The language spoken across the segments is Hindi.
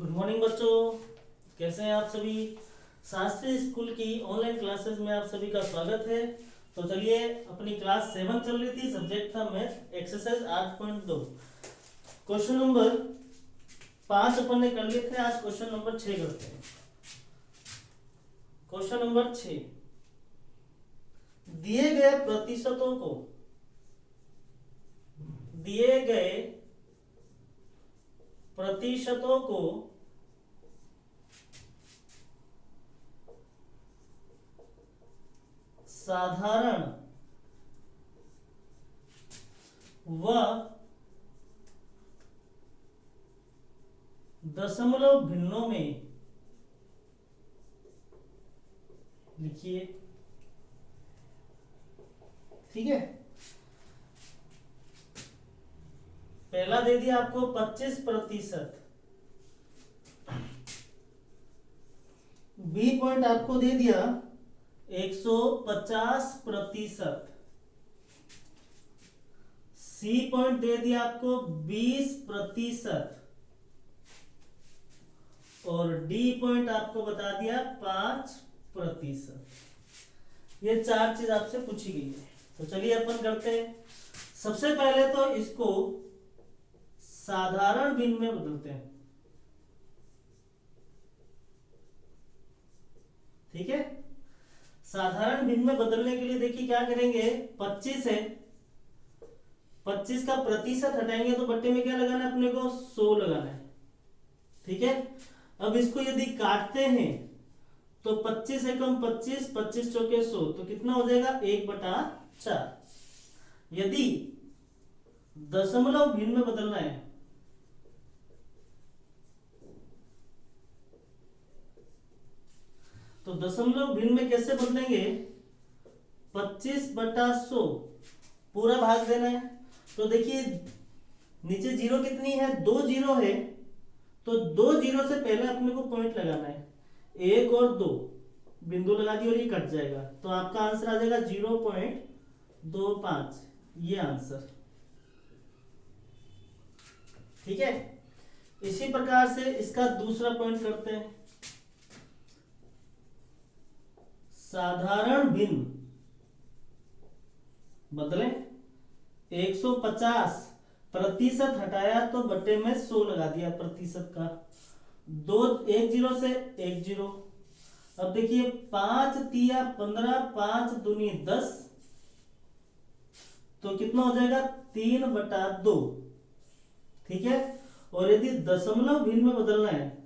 गुड मॉर्निंग बच्चों, कैसे हैं आप सभी। शास्त्री स्कूल की ऑनलाइन क्लासेस में आप सभी का स्वागत है। तो चलिए, अपनी क्लास 7 चल रही थी, सब्जेक्ट था मैथ, एक्सरसाइज 8.2, क्वेश्चन नंबर 5 अपन ने कर लिए थे। आज क्वेश्चन नंबर 6 करते हैं। क्वेश्चन नंबर 6, दिए गए प्रतिशतों को साधारण व दशमलव भिन्नों में लिखिए। ठीक है, पहला दे दिया आपको 25%, बी पॉइंट आपको दे दिया 150%, सी पॉइंट दे दिया आपको 20%, और डी पॉइंट आपको बता दिया 5%। ये 4 चीज आपसे पूछी गई है। तो चलिए अपन करते हैं। सबसे पहले तो इसको साधारण भिन्न में बदलते हैं। ठीक है, साधारण भिन्न में बदलने के लिए देखिए क्या करेंगे। 25 है, 25 का प्रतिशत हटाएंगे तो बट्टे में क्या लगाना है अपने को, 100 लगाना है। ठीक है, अब इसको यदि काटते हैं तो 25 एकम 25, 25 चौके 100, तो कितना हो जाएगा 1/4। यदि दशमलव भिन्न में बदलना है तो दशमलव भिन्न में कैसे बदलेंगे, 25/100 पूरा भाग देना है। तो देखिए नीचे जीरो कितनी है, 2 जीरो है, तो 2 जीरो से पहले अपने को पॉइंट लगाना है, 1 और 2 बिंदु लगा दी और ये कट जाएगा। तो आपका आंसर आ जाएगा 0.25, ये आंसर। ठीक है, इसी प्रकार से इसका दूसरा पॉइंट करते हैं। साधारण भिन्न बदले 150% हटाया तो बट्टे में 100 लगा दिया प्रतिशत का, 1 जीरो से 1 जीरो। अब देखिए 5 तिया 15, 5 दूनी 10, तो कितना हो जाएगा 3/2। ठीक है, और यदि दशमलव भिन्न में बदलना है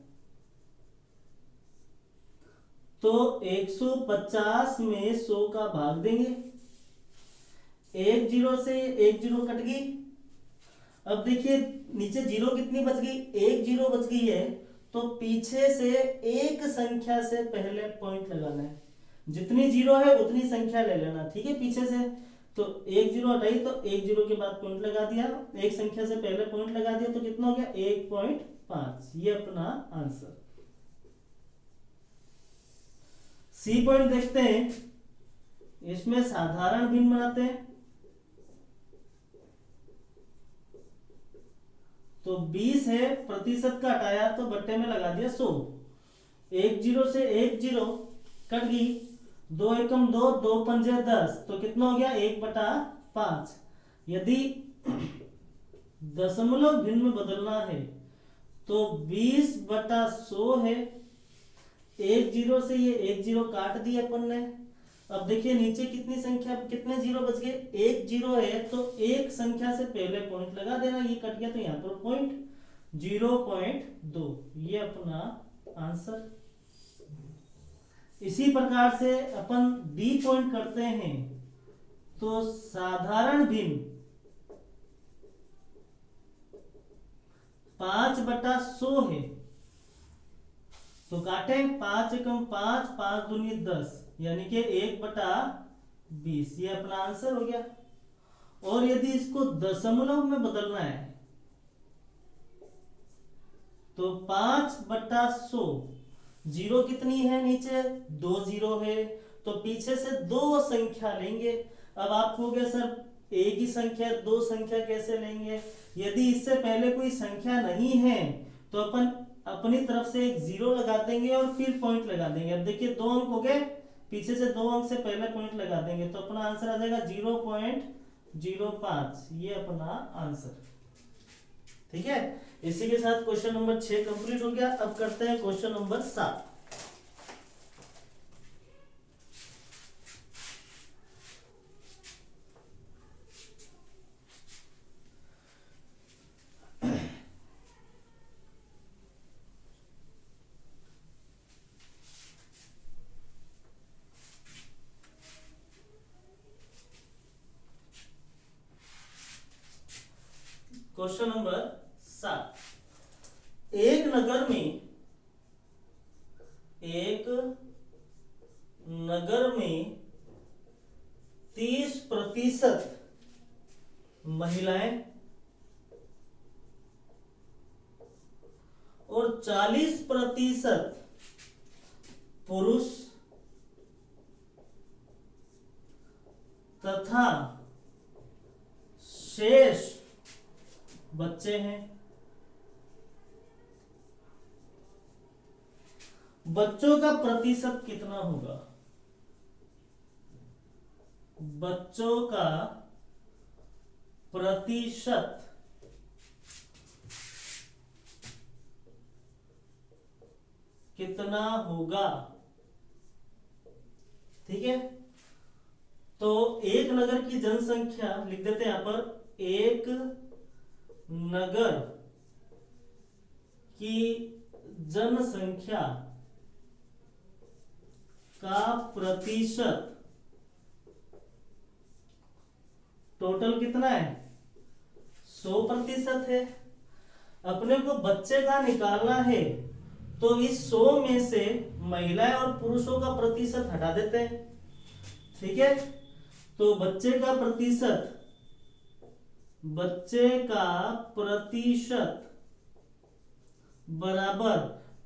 तो 150 में 100 का भाग देंगे, 1 जीरो से 1 जीरो कट गई। अब देखिए नीचे जीरो कितनी बच गई, 1 जीरो बच गई है, तो पीछे से एक संख्या से पहले पॉइंट लगाना है। जितनी जीरो है उतनी संख्या ले लेना। ठीक है, पीछे से तो 1 जीरो हटाई तो 1 जीरो के बाद पॉइंट लगा दिया, एक संख्या से पहले पॉइंट लगा दिया, तो कितना हो गया 1.5। ये अपना आंसर। सी पॉइंट देखते हैं, इसमें साधारण भिन्न बनाते हैं। तो 20 है, प्रतिशत का हटाया तो बट्टे में लगा दिया 100, 1 जीरो से 1 जीरो कट गई, 2 एकम 2, 2 पंजे 10, तो कितना हो गया 1/5। यदि दशमलव भिन्न में बदलना है तो 20/100 है, 1 जीरो से ये 1 जीरो काट दिए अपन ने। अब देखिए नीचे कितनी संख्या, कितने जीरो बच गए, 1 जीरो है, तो एक संख्या से पहले पॉइंट लगा देना, ये कट गया तो यहाँ पर पॉइंट 0.2, ये अपना आंसर। इसी प्रकार से अपन डी पॉइंट करते हैं। तो साधारण भिन्न 5/100 है, तो काटे 5 एकम 5, 5 दूनी 10, यानी कि 1/20, ये अपना आंसर हो गया। और यदि इसको दशमलव में बदलना है तो 5/100, जीरो कितनी है नीचे, 2 जीरो है, तो पीछे से 2 संख्या लेंगे। अब आप कहोगे सर एक ही संख्या 2 संख्या कैसे लेंगे। यदि इससे पहले कोई संख्या नहीं है तो अपन अपनी तरफ से एक जीरो लगा देंगे और फिर पॉइंट लगा देंगे। अब देखिए 2 अंक हो गए, पीछे से 2 अंक से पहले पॉइंट लगा देंगे तो अपना आंसर आ जाएगा 0.05। ये अपना आंसर। ठीक है, इसी के साथ क्वेश्चन नंबर 6 कंप्लीट हो गया। अब करते हैं क्वेश्चन नंबर 7। Question number 7। एक नगर में 30% महिलाएं और 40% पुरुष तथा शेष बच्चे हैं। बच्चों का प्रतिशत कितना होगा? बच्चों का प्रतिशत कितना होगा? ठीक है, तो एक नगर की जनसंख्या लिख देते हैं यहां पर। एक नगर की जनसंख्या का प्रतिशत टोटल कितना है? 100% है। अपने को बच्चे का निकालना है तो इस 100 में से महिलाएं और पुरुषों का प्रतिशत हटा देते हैं। ठीक है, तो बच्चे का प्रतिशत बराबर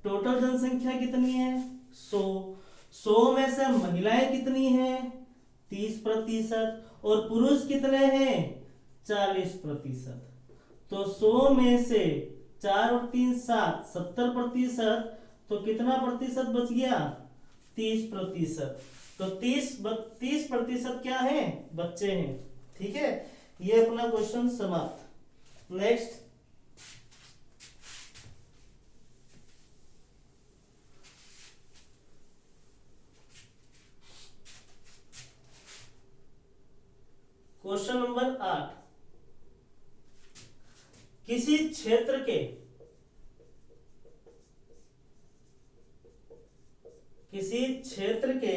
टोटल जनसंख्या कितनी है? 100। 100 में से महिलाएं कितनी हैं? 30% और पुरुष कितने हैं? 40%। तो 100 में से 4 और 3 7, 70%। तो कितना प्रतिशत बच गया? 30%। तो 30% क्या है? बच्चे हैं। ठीक है, ये अपना क्वेश्चन समाप्त। Next, question number 8। किसी क्षेत्र के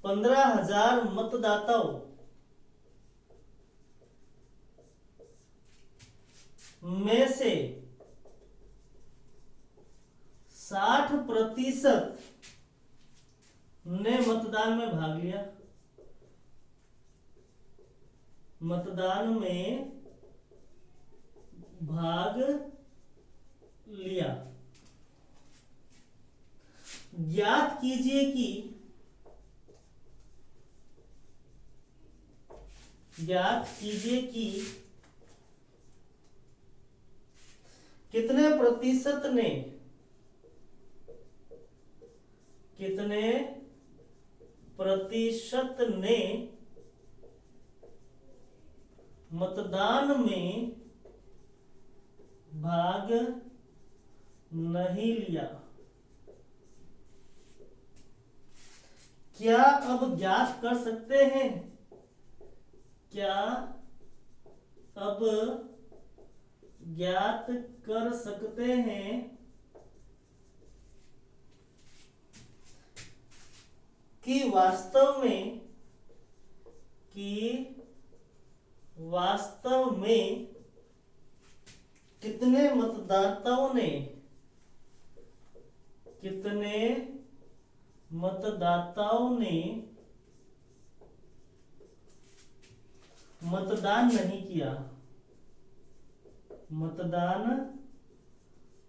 15,000 मतदाताओं में से 60% ने मतदान में भाग लिया। ज्ञात कीजिए कि कितने प्रतिशत ने मतदान में भाग नहीं लिया। क्या अब ज्ञात कर सकते हैं? कि वास्तव में कितने मतदाताओं ने मतदान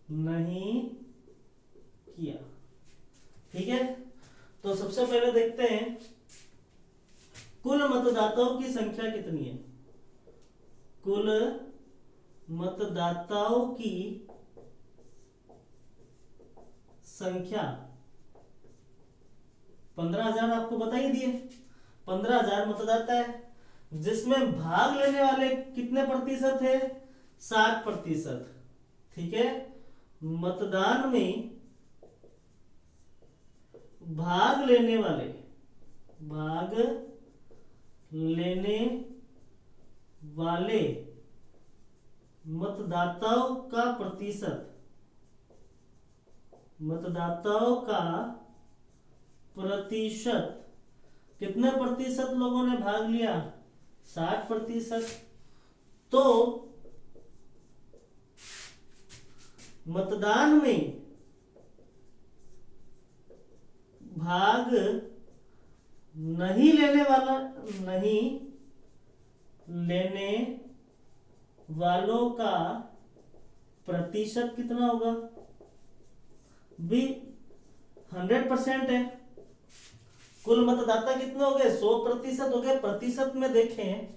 नहीं किया? ठीक है, तो सबसे पहले देखते हैं कुल मतदाताओं की संख्या कितनी है। कुल मतदाताओं की संख्या 15,000 आपको बता ही दिए। 15,000 मतदाता है, जिसमें भाग लेने वाले कितने प्रतिशत है? 60%। ठीक है, मतदान में भाग लेने वाले मतदाताओं का प्रतिशत कितने प्रतिशत लोगों ने भाग लिया? 60%। तो मतदान में भाग नहीं लेने वालों का प्रतिशत कितना होगा? भी 100% है। कुल मतदाता कितने हो गए? 100% हो गए। प्रतिशत में देखें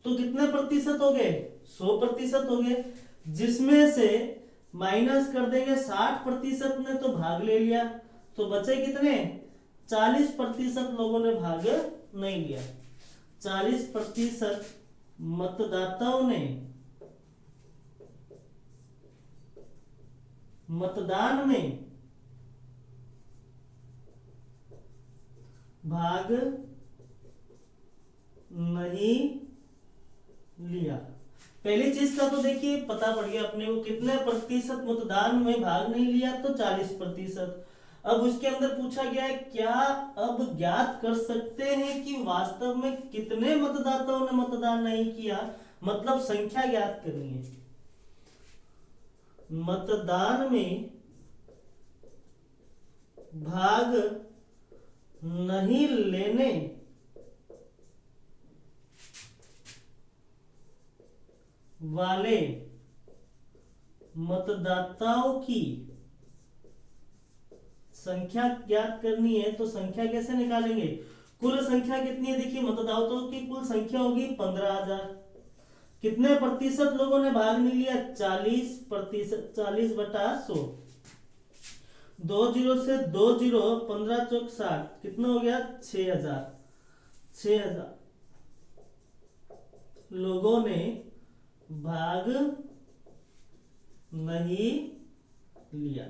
तो कितने प्रतिशत हो गए? 100% हो गए, जिसमें से माइनस कर देंगे 60% ने तो भाग ले लिया, तो बचे कितने? 40% लोगों ने भाग नहीं लिया। 40% मतदाताओं ने मतदान में भाग नहीं लिया। पहली चीज का तो देखिए पता पड़ गया अपने को, कितने प्रतिशत मतदान में भाग नहीं लिया? तो 40%। अब उसके अंदर पूछा गया है, क्या अब ज्ञात कर सकते हैं कि वास्तव में कितने मतदाताओं ने मतदान नहीं किया? मतलब संख्या ज्ञात करनी है। मतदान में भाग नहीं लेने वाले मतदाताओं की संख्या ज्ञात करनी है। तो संख्या कैसे निकालेंगे? कुल संख्या कितनी है? देखिए, मतदाताओं की कुल संख्या होगी 15,000। कितने प्रतिशत लोगों ने भाग नहीं लिया? 40%। 40/100। 2 जीरो से 2 जीरो, 15 चौक 60, कितना हो गया? 6,000। 6,000 लोगों ने भाग नहीं लिया।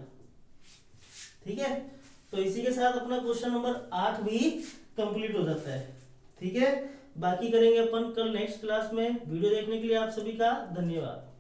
ठीक है, तो इसी के साथ अपना क्वेश्चन नंबर 8 भी कंप्लीट हो जाता है। ठीक है, बाकी करेंगे अपन कल नेक्स्ट क्लास में। वीडियो देखने के लिए आप सभी का धन्यवाद।